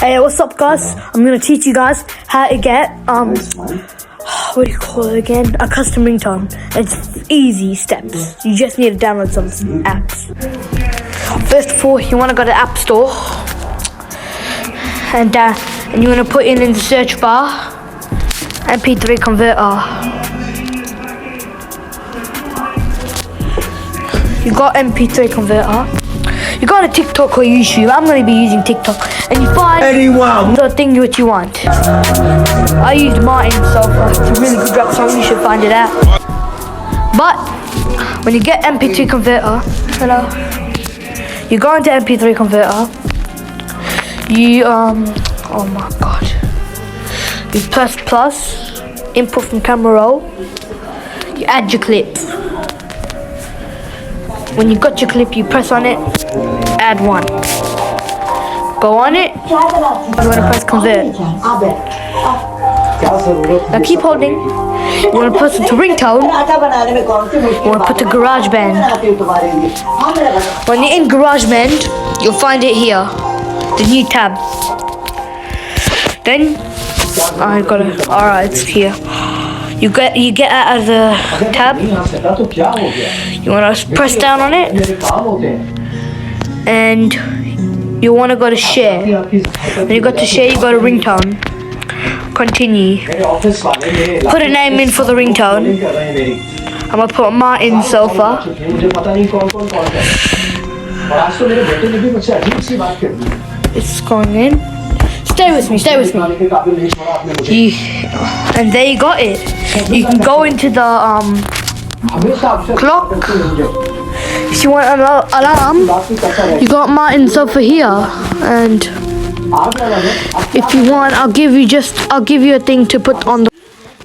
Hey, what's up, guys? I'm gonna teach you guys how to get what do you call it again? A custom ringtone. It's easy steps. You just need to download some apps. First of all, you wanna go to the App Store, and you wanna put in the search bar MP3 converter. You got MP3 converter. You got a TikTok or YouTube. I'm gonna be using TikTok, and you find the thing what you want. I used Martin, so it's a really good rap song. You should find it out. But when you get MP3 converter, you go into MP3 converter. You oh my god. You press plus, input from camera roll. You add your clip. When you got your clip, you press on it, add one. Go on it, you want to press convert. Now keep holding. You want to put it to ringtone. You want to put the GarageBand. When you're in GarageBand, you'll find it here, the new tab. Then, I got it. Alright, it's here. You get out of the tab. You want to press down on it, and you want to go to share. When you go to share, you go to ringtone. Continue. Put a name in for the ringtone. I'm gonna put Martin Sofa. It's going in. Stay with me. And there you got it. You can go into the clock. If you want an alarm, you got Martin Sofa here. And if you want, I'll give you a thing to put on the.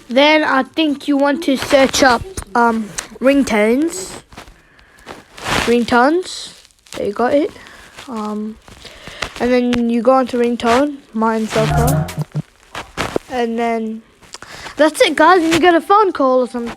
Then I think you want to search up ringtones. There you got it. And then you go onto ringtone, Martin Sofa. And then that's it, guys. And you get a phone call or something.